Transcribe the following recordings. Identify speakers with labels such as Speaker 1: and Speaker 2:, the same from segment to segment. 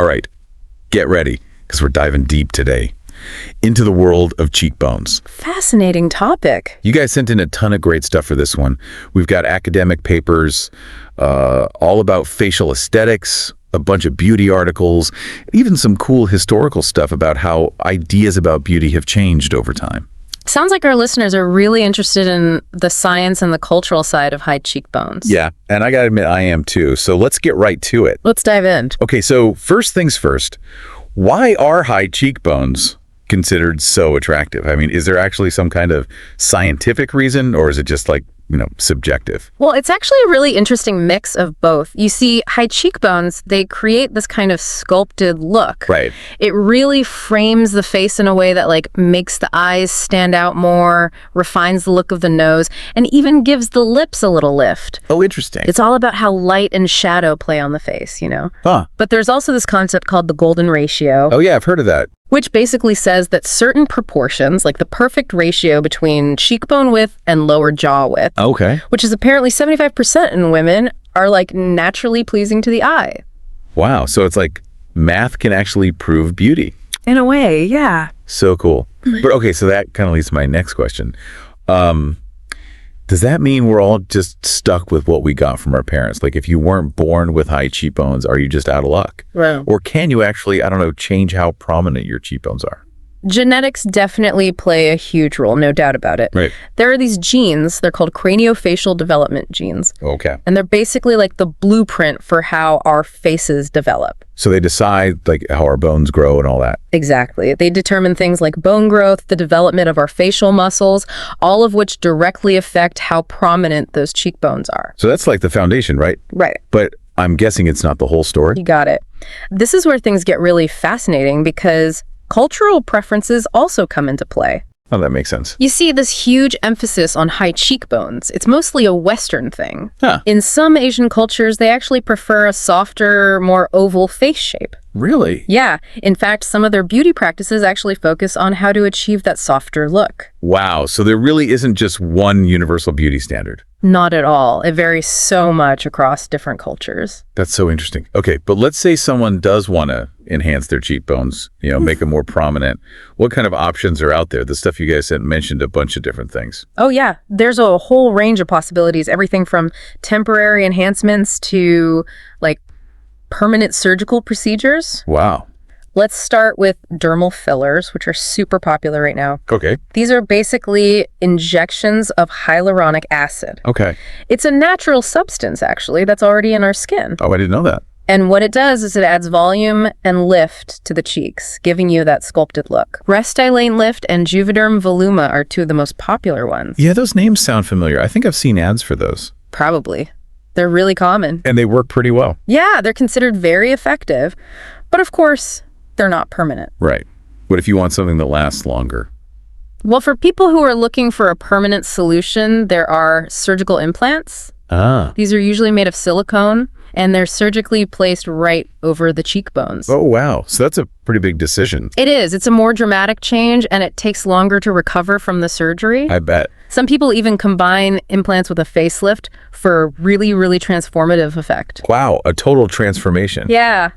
Speaker 1: All right, get ready, because we're diving deep today into the world of cheekbones.
Speaker 2: Fascinating topic.
Speaker 1: You guys sent in a ton of great stuff for this one. We've got academic papers, all about facial aesthetics, a bunch of beauty articles, even some cool historical stuff about how ideas about beauty have changed over time.
Speaker 2: Sounds like our listeners are really interested in the science and the cultural side of high cheekbones.
Speaker 1: Yeah, and I gotta admit, I am too. So let's get right to it.
Speaker 2: Let's dive in.
Speaker 1: Okay, so first things first, why are high cheekbones considered so attractive? I mean, is there actually some kind of scientific reason, or is it just like, subjective?
Speaker 2: Well, it's actually a really interesting mix of both. You see, high cheekbones, they create this kind of sculpted look.
Speaker 1: Right.
Speaker 2: It really frames the face in a way that makes the eyes stand out more, refines the look of the nose, and even gives the lips a little lift.
Speaker 1: Oh, interesting.
Speaker 2: It's all about how light and shadow play on the face,
Speaker 1: Huh.
Speaker 2: But there's also this concept called the golden ratio.
Speaker 1: Oh, yeah, I've heard of that.
Speaker 2: Which basically says that certain proportions, like the perfect ratio between cheekbone width and lower jaw width,
Speaker 1: Okay.
Speaker 2: which is apparently 75% in women, are naturally pleasing to the eye.
Speaker 1: Wow, so it's like math can actually prove beauty.
Speaker 2: In a way, yeah.
Speaker 1: So cool. But okay, so that kind of leads to my next question. Does that mean we're all just stuck with what we got from our parents? Like, if you weren't born with high cheekbones, are you just out of luck?
Speaker 2: Right.
Speaker 1: Or can you actually, change how prominent your cheekbones are?
Speaker 2: Genetics definitely play a huge role, no doubt about it.
Speaker 1: Right.
Speaker 2: There are these genes, they're called craniofacial development genes.
Speaker 1: Okay.
Speaker 2: And they're basically like the blueprint for how our faces develop.
Speaker 1: So they decide, how our bones grow and all that.
Speaker 2: Exactly. They determine things like bone growth, the development of our facial muscles, all of which directly affect how prominent those cheekbones are.
Speaker 1: So that's like the foundation, right?
Speaker 2: Right.
Speaker 1: But I'm guessing it's not the whole story.
Speaker 2: You got it. This is where things get really fascinating because cultural preferences also come into play.
Speaker 1: Oh, that makes sense.
Speaker 2: You see this huge emphasis on high cheekbones. It's mostly a Western thing.
Speaker 1: Huh.
Speaker 2: In some Asian cultures, they actually prefer a softer, more oval face shape.
Speaker 1: Really?
Speaker 2: Yeah. In fact, some of their beauty practices actually focus on how to achieve that softer look.
Speaker 1: Wow. So there really isn't just one universal beauty standard.
Speaker 2: Not at all. It varies so much across different cultures.
Speaker 1: That's so interesting. Okay, but let's say someone does want to enhance their cheekbones, make them more prominent. What kind of options are out there? The stuff you guys had mentioned a bunch of different things.
Speaker 2: Oh, yeah. There's a whole range of possibilities. Everything from temporary enhancements to permanent surgical procedures.
Speaker 1: Wow.
Speaker 2: Let's start with dermal fillers, which are super popular right now.
Speaker 1: Okay.
Speaker 2: These are basically injections of hyaluronic acid.
Speaker 1: Okay.
Speaker 2: It's a natural substance, actually, that's already in our skin.
Speaker 1: Oh, I didn't know that.
Speaker 2: And what it does is it adds volume and lift to the cheeks, giving you that sculpted look. Restylane Lift and Juvederm Voluma are two of the most popular ones.
Speaker 1: Yeah, those names sound familiar. I think I've seen ads for those.
Speaker 2: Probably. They're really common.
Speaker 1: And they work pretty well.
Speaker 2: Yeah, they're considered very effective. But of course, they're not permanent.
Speaker 1: Right. What if you want something that lasts longer?
Speaker 2: Well, for people who are looking for a permanent solution, there are surgical implants.
Speaker 1: Ah.
Speaker 2: These are usually made of silicone, and they're surgically placed right over the cheekbones.
Speaker 1: Oh, wow. So that's a pretty big decision.
Speaker 2: It is. It's a more dramatic change, and it takes longer to recover from the surgery.
Speaker 1: I bet.
Speaker 2: Some people even combine implants with a facelift for really, really transformative effect.
Speaker 1: Wow, a total transformation.
Speaker 2: Yeah.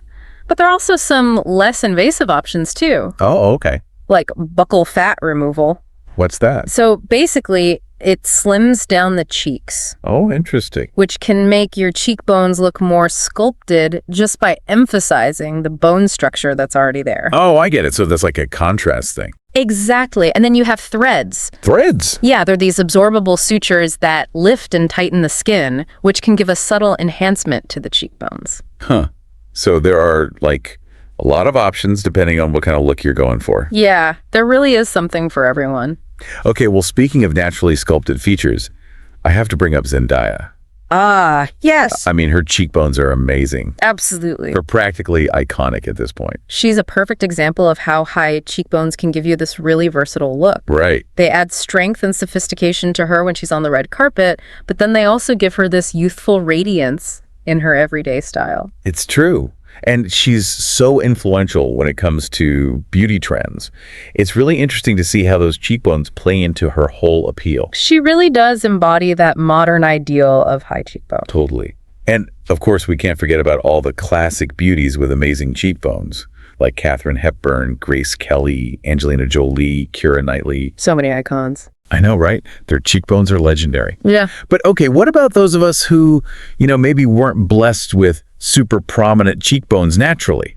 Speaker 2: But there are also some less invasive options, too.
Speaker 1: Oh, okay.
Speaker 2: Like buccal fat removal.
Speaker 1: What's that?
Speaker 2: So basically, it slims down the cheeks,
Speaker 1: Oh, interesting.
Speaker 2: which can make your cheekbones look more sculpted just by emphasizing the bone structure that's already there.
Speaker 1: Oh, I get it. So that's like a contrast thing.
Speaker 2: Exactly. And then you have threads.
Speaker 1: Threads?
Speaker 2: Yeah, they're these absorbable sutures that lift and tighten the skin, which can give a subtle enhancement to the cheekbones.
Speaker 1: Huh. So there are a lot of options depending on what kind of look you're going for.
Speaker 2: Yeah, there really is something for everyone.
Speaker 1: Okay, well, speaking of naturally sculpted features, I have to bring up Zendaya.
Speaker 2: Ah, yes.
Speaker 1: I mean, her cheekbones are amazing.
Speaker 2: Absolutely.
Speaker 1: They're practically iconic at this point.
Speaker 2: She's a perfect example of how high cheekbones can give you this really versatile look.
Speaker 1: Right.
Speaker 2: They add strength and sophistication to her when she's on the red carpet, but then they also give her this youthful radiance in her everyday style.
Speaker 1: It's true. And she's so influential when it comes to beauty trends. It's really interesting to see how those cheekbones play into her whole appeal.
Speaker 2: She really does embody that modern ideal of high cheekbone.
Speaker 1: Totally. And, of course, we can't forget about all the classic beauties with amazing cheekbones, like Katharine Hepburn, Grace Kelly, Angelina Jolie, Keira Knightley.
Speaker 2: So many icons.
Speaker 1: I know, right? Their cheekbones are legendary.
Speaker 2: Yeah.
Speaker 1: But, okay, what about those of us who, maybe weren't blessed with super prominent cheekbones naturally?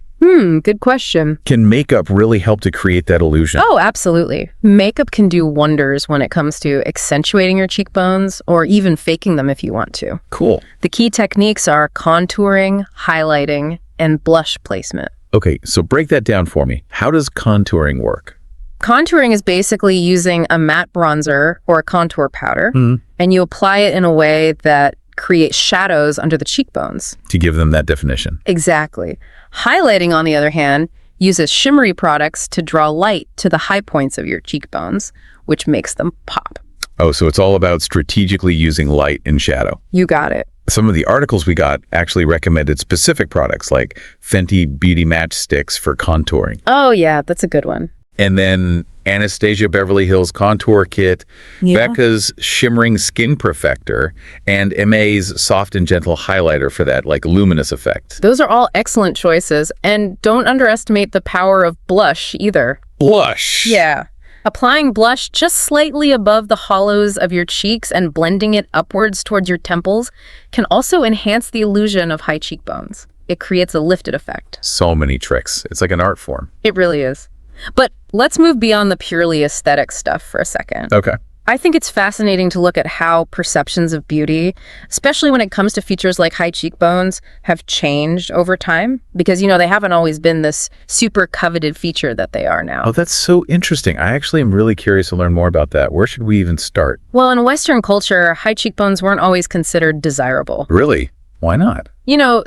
Speaker 2: Good question.
Speaker 1: Can makeup really help to create that illusion?
Speaker 2: Oh, absolutely. Makeup can do wonders when it comes to accentuating your cheekbones or even faking them if you want to.
Speaker 1: Cool.
Speaker 2: The key techniques are contouring, highlighting, and blush placement.
Speaker 1: Okay, so break that down for me. How does contouring work?
Speaker 2: Contouring is basically using a matte bronzer or a contour powder, and you apply it in a way that creates shadows under the cheekbones.
Speaker 1: To give them that definition.
Speaker 2: Exactly. Highlighting, on the other hand, uses shimmery products to draw light to the high points of your cheekbones, which makes them pop.
Speaker 1: Oh, so it's all about strategically using light and shadow.
Speaker 2: You got it.
Speaker 1: Some of the articles we got actually recommended specific products like Fenty Beauty Match Sticks for contouring.
Speaker 2: Oh, yeah, that's a good one.
Speaker 1: And then Anastasia Beverly Hills Contour Kit, Becca's Shimmering Skin Perfector, and MA's Soft and Gentle Highlighter for that, luminous effect.
Speaker 2: Those are all excellent choices, and don't underestimate the power of blush either.
Speaker 1: Blush!
Speaker 2: Yeah. Applying blush just slightly above the hollows of your cheeks and blending it upwards towards your temples can also enhance the illusion of high cheekbones. It creates a lifted effect.
Speaker 1: So many tricks. It's like an art form.
Speaker 2: It really is. But let's move beyond the purely aesthetic stuff for a second.
Speaker 1: Okay.
Speaker 2: I think it's fascinating to look at how perceptions of beauty, especially when it comes to features like high cheekbones, have changed over time. Because, they haven't always been this super coveted feature that they are now.
Speaker 1: Oh, that's so interesting. I actually am really curious to learn more about that. Where should we even start?
Speaker 2: Well, in Western culture, high cheekbones weren't always considered desirable.
Speaker 1: Really? Why not?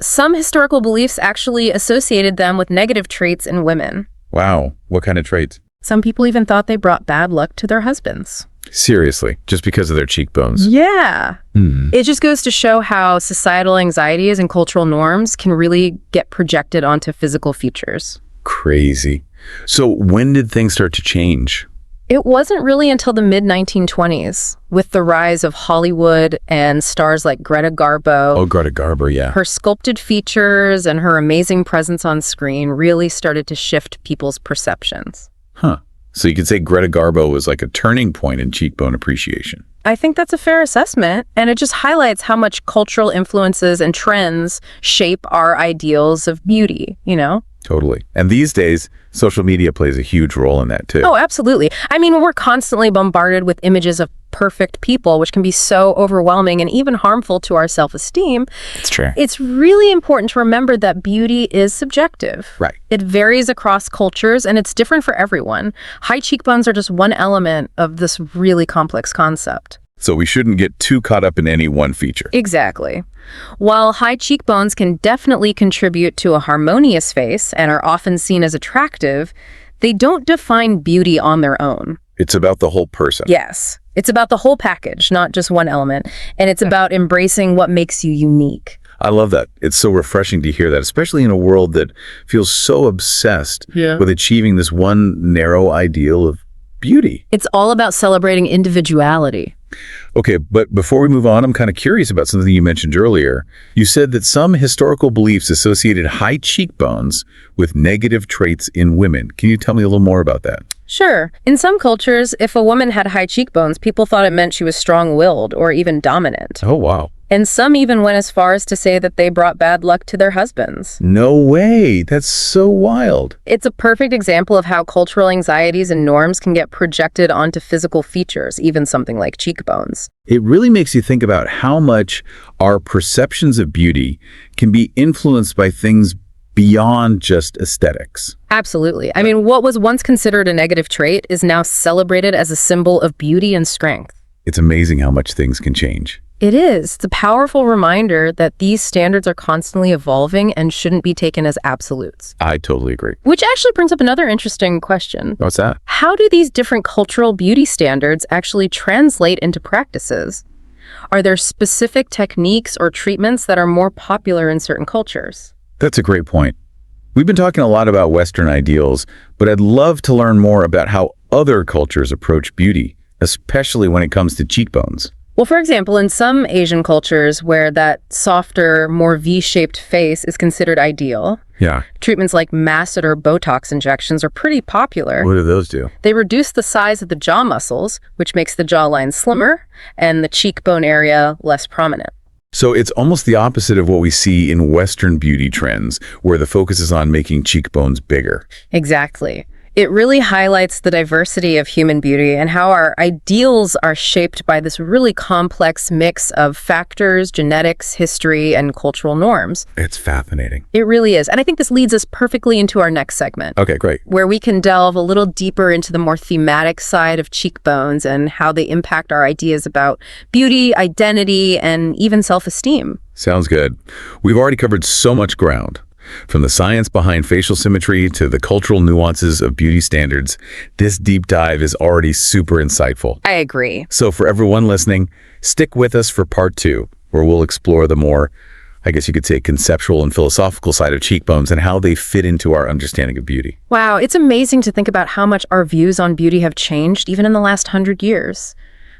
Speaker 2: Some historical beliefs actually associated them with negative traits in women.
Speaker 1: Wow. What kind of traits?
Speaker 2: Some people even thought they brought bad luck to their husbands.
Speaker 1: Seriously, just because of their cheekbones?
Speaker 2: Yeah. It just goes to show how societal anxieties and cultural norms can really get projected onto physical features.
Speaker 1: Crazy. So when did things start to change?
Speaker 2: It wasn't really until the mid-1920s, with the rise of Hollywood and stars like Greta Garbo.
Speaker 1: Oh, Greta Garbo, yeah.
Speaker 2: Her sculpted features and her amazing presence on screen really started to shift people's perceptions.
Speaker 1: Huh. So you could say Greta Garbo was like a turning point in cheekbone appreciation.
Speaker 2: I think that's a fair assessment, and it just highlights how much cultural influences and trends shape our ideals of beauty,
Speaker 1: Totally. And these days, social media plays a huge role in that too.
Speaker 2: Oh, absolutely. I mean, we're constantly bombarded with images of perfect people, which can be so overwhelming and even harmful to our self-esteem.
Speaker 1: It's true.
Speaker 2: It's really important to remember that beauty is subjective.
Speaker 1: Right.
Speaker 2: It varies across cultures, and it's different for everyone. High cheekbones are just one element of this really complex concept.
Speaker 1: So we shouldn't get too caught up in any one feature.
Speaker 2: Exactly. While high cheekbones can definitely contribute to a harmonious face and are often seen as attractive, they don't define beauty on their own.
Speaker 1: It's about the whole person.
Speaker 2: Yes. It's about the whole package, not just one element. And it's about embracing what makes you unique.
Speaker 1: I love that. It's so refreshing to hear that, especially in a world that feels so obsessed with achieving this one narrow ideal of beauty.
Speaker 2: It's all about celebrating individuality.
Speaker 1: Okay, but before we move on, I'm kind of curious about something you mentioned earlier. You said that some historical beliefs associated high cheekbones with negative traits in women. Can you tell me a little more about that?
Speaker 2: Sure. In some cultures, if a woman had high cheekbones, people thought it meant she was strong-willed or even dominant.
Speaker 1: Oh, wow.
Speaker 2: And some even went as far as to say that they brought bad luck to their husbands.
Speaker 1: No way. That's so wild.
Speaker 2: It's a perfect example of how cultural anxieties and norms can get projected onto physical features, even something like cheekbones.
Speaker 1: It really makes you think about how much our perceptions of beauty can be influenced by things beyond just aesthetics.
Speaker 2: Absolutely. I mean, what was once considered a negative trait is now celebrated as a symbol of beauty and strength.
Speaker 1: It's amazing how much things can change.
Speaker 2: It is. It's a powerful reminder that these standards are constantly evolving and shouldn't be taken as absolutes.
Speaker 1: I totally agree.
Speaker 2: Which actually brings up another interesting question.
Speaker 1: What's that?
Speaker 2: How do these different cultural beauty standards actually translate into practices? Are there specific techniques or treatments that are more popular in certain cultures?
Speaker 1: That's a great point. We've been talking a lot about Western ideals, but I'd love to learn more about how other cultures approach beauty, especially when it comes to cheekbones.
Speaker 2: Well, for example, in some Asian cultures where that softer, more V-shaped face is considered ideal,
Speaker 1: Yeah.
Speaker 2: treatments like masseter or Botox injections are pretty popular.
Speaker 1: What do those do?
Speaker 2: They reduce the size of the jaw muscles, which makes the jawline slimmer and the cheekbone area less prominent.
Speaker 1: So it's almost the opposite of what we see in Western beauty trends, where the focus is on making cheekbones bigger.
Speaker 2: Exactly. It really highlights the diversity of human beauty and how our ideals are shaped by this really complex mix of factors, genetics, history, and cultural norms.
Speaker 1: It's fascinating.
Speaker 2: It really is. And I think this leads us perfectly into our next segment,
Speaker 1: Okay, great.
Speaker 2: where we can delve a little deeper into the more thematic side of cheekbones and how they impact our ideas about beauty, identity, and even self-esteem.
Speaker 1: Sounds good. We've already covered so much ground. From the science behind facial symmetry to the cultural nuances of beauty standards, this deep dive is already super insightful.
Speaker 2: I agree.
Speaker 1: So for everyone listening, stick with us for part 2, where we'll explore the more, I guess you could say, conceptual and philosophical side of cheekbones and how they fit into our understanding of beauty.
Speaker 2: Wow, it's amazing to think about how much our views on beauty have changed even in the last 100 years.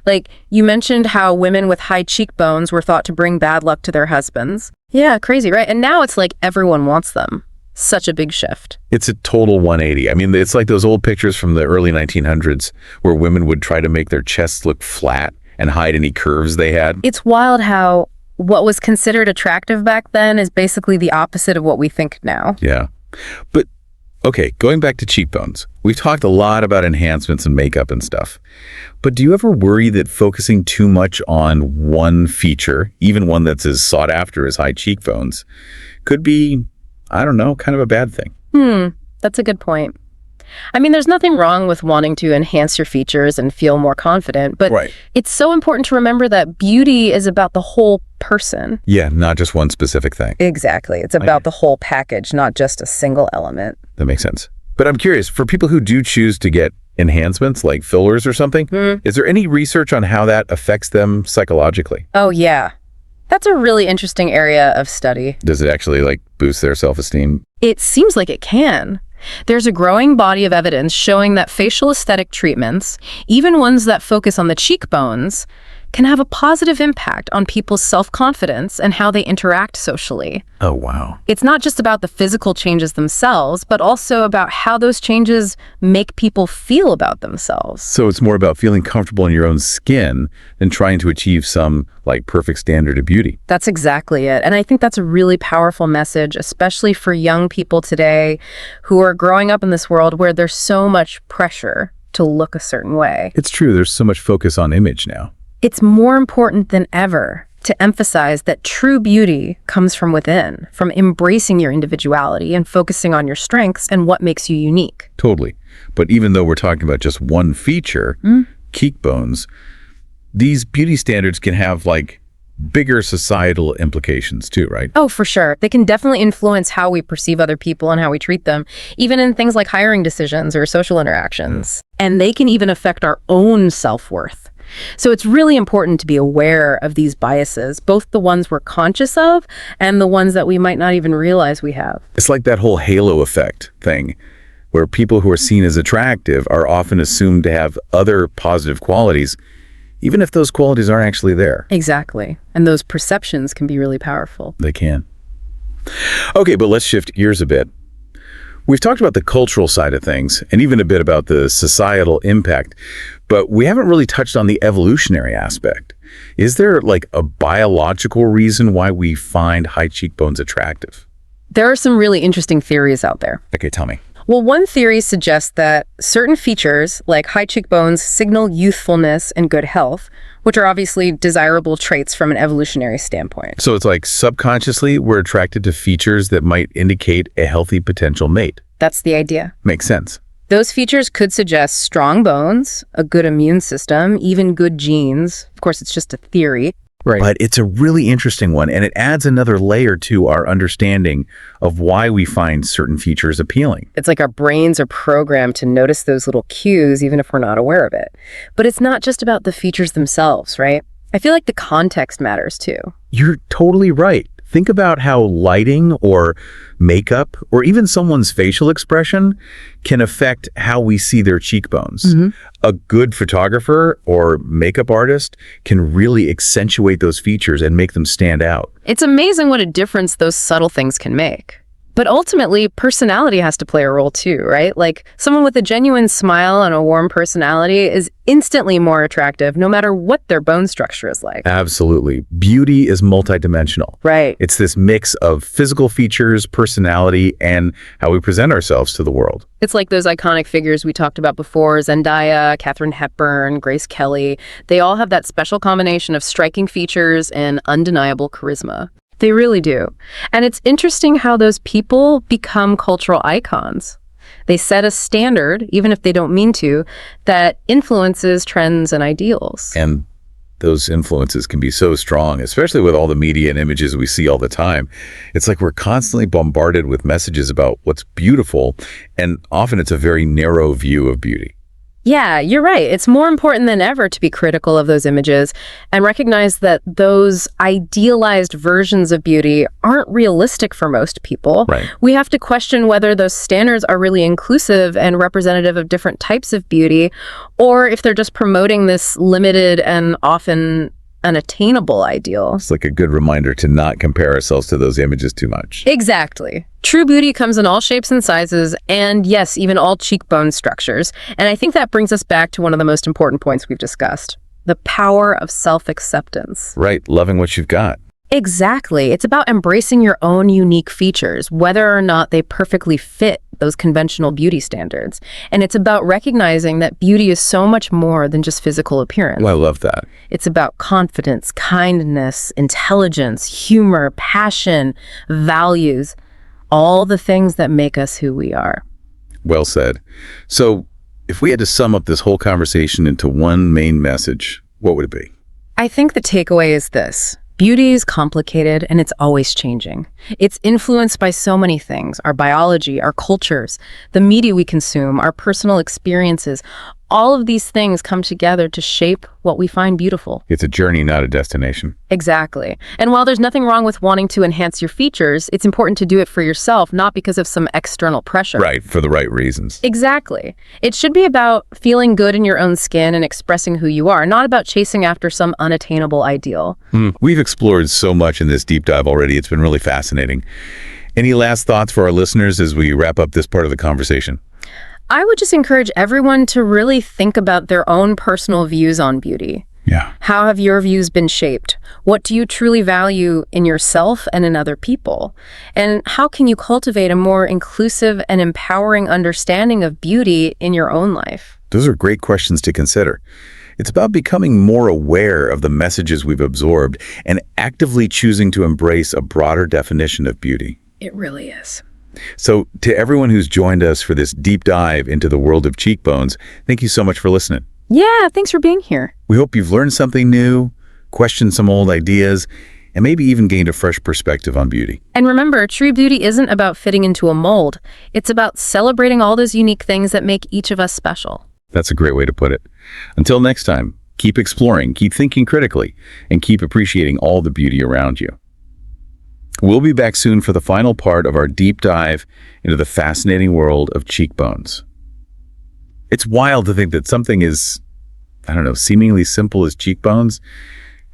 Speaker 2: Like, you mentioned how women with high cheekbones were thought to bring bad luck to their husbands. Yeah, crazy, right? And now it's like everyone wants them. Such a big shift.
Speaker 1: It's a total 180. I mean, it's like those old pictures from the early 1900s where women would try to make their chests look flat and hide any curves they had.
Speaker 2: It's wild how what was considered attractive back then is basically the opposite of what we think now.
Speaker 1: Yeah. But, okay, going back to cheekbones, we've talked a lot about enhancements and makeup and stuff. But do you ever worry that focusing too much on one feature, even one that's as sought after as high cheekbones, could be, I don't know, kind of a bad thing?
Speaker 2: That's a good point. I mean, there's nothing wrong with wanting to enhance your features and feel more confident, but
Speaker 1: Right.
Speaker 2: it's so important to remember that beauty is about the whole person.
Speaker 1: Yeah, not just one specific thing.
Speaker 2: Exactly. It's about the whole package, not just a single element.
Speaker 1: That makes sense. But I'm curious, for people who do choose to get enhancements like fillers or something, is there any research on how that affects them psychologically?
Speaker 2: Oh, yeah. That's a really interesting area of study.
Speaker 1: Does it actually like boost their self-esteem?
Speaker 2: It seems like it can. There's a growing body of evidence showing that facial aesthetic treatments, even ones that focus on the cheekbones, can have a positive impact on people's self-confidence and how they interact socially.
Speaker 1: Oh, wow.
Speaker 2: It's not just about the physical changes themselves, but also about how those changes make people feel about themselves.
Speaker 1: So it's more about feeling comfortable in your own skin than trying to achieve some like perfect standard of beauty.
Speaker 2: That's exactly it. And I think that's a really powerful message, especially for young people today who are growing up in this world where there's so much pressure to look a certain way.
Speaker 1: It's true, there's so much focus on image now.
Speaker 2: It's more important than ever to emphasize that true beauty comes from within, from embracing your individuality and focusing on your strengths and what makes you unique.
Speaker 1: Totally. But even though we're talking about just one feature, cheekbones, these beauty standards can have like bigger societal implications too, right?
Speaker 2: Oh, for sure. They can definitely influence how we perceive other people and how we treat them, even in things like hiring decisions or social interactions. And they can even affect our own self-worth. So it's really important to be aware of these biases, both the ones we're conscious of and the ones that we might not even realize we have.
Speaker 1: It's like that whole halo effect thing, where people who are seen as attractive are often assumed to have other positive qualities, even if those qualities aren't actually there.
Speaker 2: Exactly. And those perceptions can be really powerful.
Speaker 1: They can. Okay, but let's shift gears a bit. We've talked about the cultural side of things and even a bit about the societal impact, but we haven't really touched on the evolutionary aspect. Is there like a biological reason why we find high cheekbones attractive?
Speaker 2: There are some really interesting theories out there.
Speaker 1: Okay, tell me.
Speaker 2: Well, one theory suggests that certain features, like high cheekbones, signal youthfulness and good health, which are obviously desirable traits from an evolutionary standpoint.
Speaker 1: So it's like subconsciously we're attracted to features that might indicate a healthy potential mate.
Speaker 2: That's the idea.
Speaker 1: Makes sense.
Speaker 2: Those features could suggest strong bones, a good immune system, even good genes. Of course, it's just a theory.
Speaker 1: Right. But it's a really interesting one, and it adds another layer to our understanding of why we find certain features appealing.
Speaker 2: It's like our brains are programmed to notice those little cues, even if we're not aware of it. But it's not just about the features themselves, right? I feel like the context matters too.
Speaker 1: You're totally right. Think about how lighting or makeup or even someone's facial expression can affect how we see their cheekbones. A good photographer or makeup artist can really accentuate those features and make them stand out.
Speaker 2: It's amazing what a difference those subtle things can make. But ultimately, personality has to play a role too, right? Like someone with a genuine smile and a warm personality is instantly more attractive no matter what their bone structure is like.
Speaker 1: Absolutely. Beauty is multidimensional.
Speaker 2: Right.
Speaker 1: It's this mix of physical features, personality, and how we present ourselves to the world.
Speaker 2: It's like those iconic figures we talked about before, Zendaya, Katharine Hepburn, Grace Kelly. They all have that special combination of striking features and undeniable charisma. They really do. And it's interesting how those people become cultural icons. They set a standard, even if they don't mean to, that influences trends and ideals.
Speaker 1: And those influences can be so strong, especially with all the media and images we see all the time. It's like we're constantly bombarded with messages about what's beautiful, and often it's a very narrow view of beauty.
Speaker 2: Yeah, you're right. It's more important than ever to be critical of those images and recognize that those idealized versions of beauty aren't realistic for most people.
Speaker 1: Right.
Speaker 2: We have to question whether those standards are really inclusive and representative of different types of beauty, or if they're just promoting this limited and often unattainable ideal.
Speaker 1: It's like a good reminder to not compare ourselves to those images too much.
Speaker 2: Exactly. True beauty comes in all shapes and sizes, and yes, even all cheekbone structures. And I think that brings us back to one of the most important points we've discussed, the power of self-acceptance.
Speaker 1: Right, loving what you've got.
Speaker 2: Exactly. It's about embracing your own unique features, whether or not they perfectly fit those conventional beauty standards. And it's about recognizing that beauty is so much more than just physical appearance.
Speaker 1: Well, I love that.
Speaker 2: It's about confidence, kindness, intelligence, humor, passion, values, all the things that make us who we are.
Speaker 1: Well said. So, if we had to sum up this whole conversation into one main message, what would it be?
Speaker 2: I think the takeaway is this. Beauty is complicated and it's always changing. It's influenced by so many things, our biology, our cultures, the media we consume, our personal experiences. All of these things come together to shape what we find beautiful.
Speaker 1: It's a journey, not a destination.
Speaker 2: Exactly. And while there's nothing wrong with wanting to enhance your features, it's important to do it for yourself, not because of some external pressure.
Speaker 1: Right, for the right reasons.
Speaker 2: Exactly. It should be about feeling good in your own skin and expressing who you are, not about chasing after some unattainable ideal.
Speaker 1: We've explored so much in this deep dive already. It's been really fascinating. Any last thoughts for our listeners as we wrap up this part of the conversation?
Speaker 2: I would just encourage everyone to really think about their own personal views on beauty.
Speaker 1: Yeah.
Speaker 2: How have your views been shaped? What do you truly value in yourself and in other people? And how can you cultivate a more inclusive and empowering understanding of beauty in your own life?
Speaker 1: Those are great questions to consider. It's about becoming more aware of the messages we've absorbed and actively choosing to embrace a broader definition of beauty.
Speaker 2: It really is.
Speaker 1: So, to everyone who's joined us for this deep dive into the world of cheekbones, thank you so much for listening.
Speaker 2: Yeah, thanks for being here.
Speaker 1: We hope you've learned something new, questioned some old ideas, and maybe even gained a fresh perspective on beauty.
Speaker 2: And remember, true beauty isn't about fitting into a mold. It's about celebrating all those unique things that make each of us special.
Speaker 1: That's a great way to put it. Until next time, keep exploring, keep thinking critically, and keep appreciating all the beauty around you. We'll be back soon for the final part of our deep dive into the fascinating world of cheekbones. It's wild to think that something as, seemingly simple as cheekbones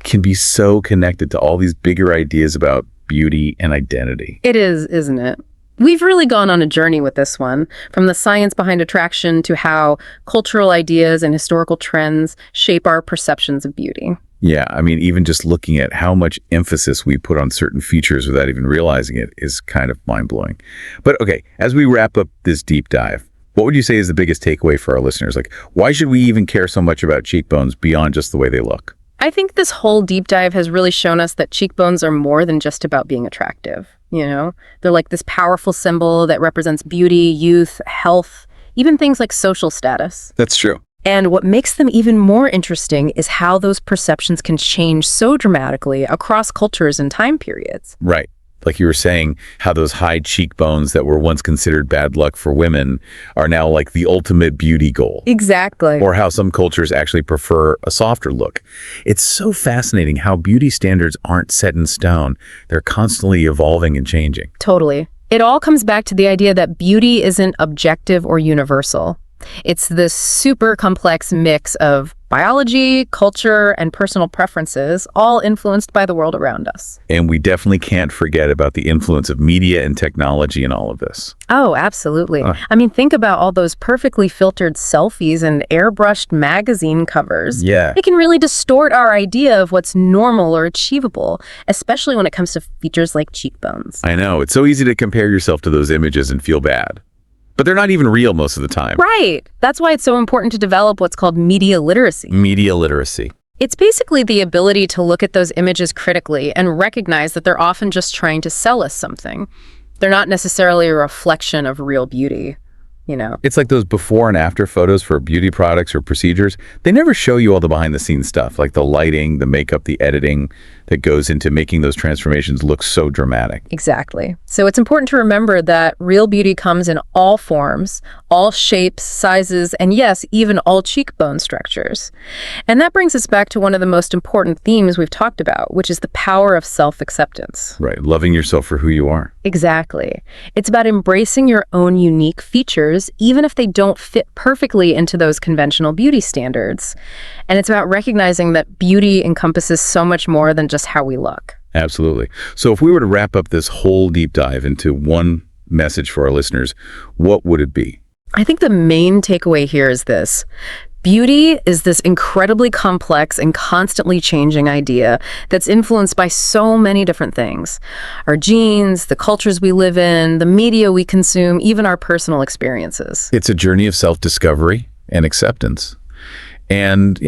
Speaker 1: can be so connected to all these bigger ideas about beauty and identity.
Speaker 2: It is, isn't it? We've really gone on a journey with this one, from the science behind attraction to how cultural ideas and historical trends shape our perceptions of beauty.
Speaker 1: Yeah, even just looking at how much emphasis we put on certain features without even realizing it is kind of mind-blowing. But okay, as we wrap up this deep dive, what would you say is the biggest takeaway for our listeners? Like, why should we even care so much about cheekbones beyond just the way they look?
Speaker 2: I think this whole deep dive has really shown us that cheekbones are more than just about being attractive. They're like this powerful symbol that represents beauty, youth, health, even things like social status.
Speaker 1: That's true.
Speaker 2: And what makes them even more interesting is how those perceptions can change so dramatically across cultures and time periods.
Speaker 1: Right. Like you were saying, how those high cheekbones that were once considered bad luck for women are now like the ultimate beauty goal.
Speaker 2: Exactly.
Speaker 1: Or how some cultures actually prefer a softer look. It's so fascinating how beauty standards aren't set in stone. They're constantly evolving and changing.
Speaker 2: Totally. It all comes back to the idea that beauty isn't objective or universal. It's this super complex mix of biology, culture, and personal preferences, all influenced by the world around us.
Speaker 1: And we definitely can't forget about the influence of media and technology in all of this.
Speaker 2: Oh, absolutely. I mean, think about all those perfectly filtered selfies and airbrushed magazine covers.
Speaker 1: Yeah.
Speaker 2: It can really distort our idea of what's normal or achievable, especially when it comes to features like cheekbones.
Speaker 1: I know. It's so easy to compare yourself to those images and feel bad. But they're not even real most of the time.
Speaker 2: Right. That's why it's so important to develop what's called media literacy.
Speaker 1: Media literacy.
Speaker 2: It's basically the ability to look at those images critically and recognize that they're often just trying to sell us something. They're not necessarily a reflection of real beauty, you know.
Speaker 1: It's like those before and after photos for beauty products or procedures. They never show you all the behind the scenes stuff, like the lighting, the makeup, the editing that goes into making those transformations look so dramatic.
Speaker 2: Exactly. So it's important to remember that real beauty comes in all forms, all shapes, sizes, and yes, even all cheekbone structures. And that brings us back to one of the most important themes we've talked about, which is the power of self-acceptance.
Speaker 1: Right. Loving yourself for who you are.
Speaker 2: Exactly. It's about embracing your own unique features, even if they don't fit perfectly into those conventional beauty standards. And it's about recognizing that beauty encompasses so much more than just how we look.
Speaker 1: Absolutely. So if we were to wrap up this whole deep dive into one message for our listeners, what would it be?
Speaker 2: I think the main takeaway here is this. Beauty is this incredibly complex and constantly changing idea that's influenced by so many different things. Our genes, the cultures we live in, the media we consume, even our personal experiences.
Speaker 1: It's a journey of self-discovery and acceptance. And,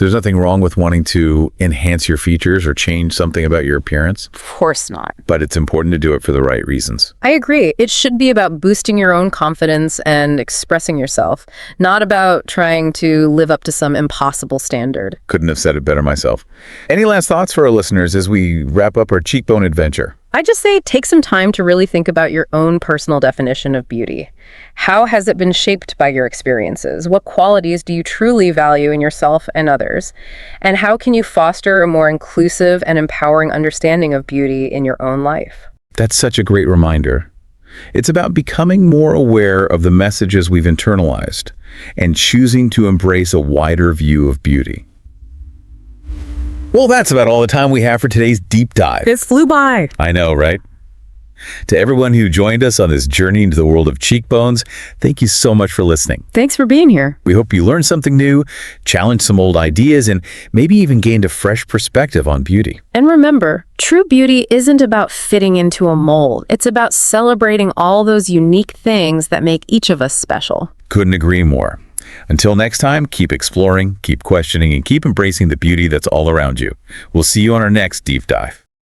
Speaker 1: there's nothing wrong with wanting to enhance your features or change something about your appearance.
Speaker 2: Of course not.
Speaker 1: But it's important to do it for the right reasons.
Speaker 2: I agree. It should be about boosting your own confidence and expressing yourself, not about trying to live up to some impossible standard.
Speaker 1: Couldn't have said it better myself. Any last thoughts for our listeners as we wrap up our cheekbone adventure?
Speaker 2: I just say take some time to really think about your own personal definition of beauty. How has it been shaped by your experiences? What qualities do you truly value in yourself and others? And how can you foster a more inclusive and empowering understanding of beauty in your own life?
Speaker 1: That's such a great reminder. It's about becoming more aware of the messages we've internalized and choosing to embrace a wider view of beauty. Well, that's about all the time we have for today's deep dive.
Speaker 2: It flew by.
Speaker 1: I know, right? To everyone who joined us on this journey into the world of cheekbones, thank you so much for listening.
Speaker 2: Thanks for being here.
Speaker 1: We hope you learned something new, challenged some old ideas, and maybe even gained a fresh perspective on beauty.
Speaker 2: And remember, true beauty isn't about fitting into a mold. It's about celebrating all those unique things that make each of us special.
Speaker 1: Couldn't agree more. Until next time, keep exploring, keep questioning, and keep embracing the beauty that's all around you. We'll see you on our next deep dive.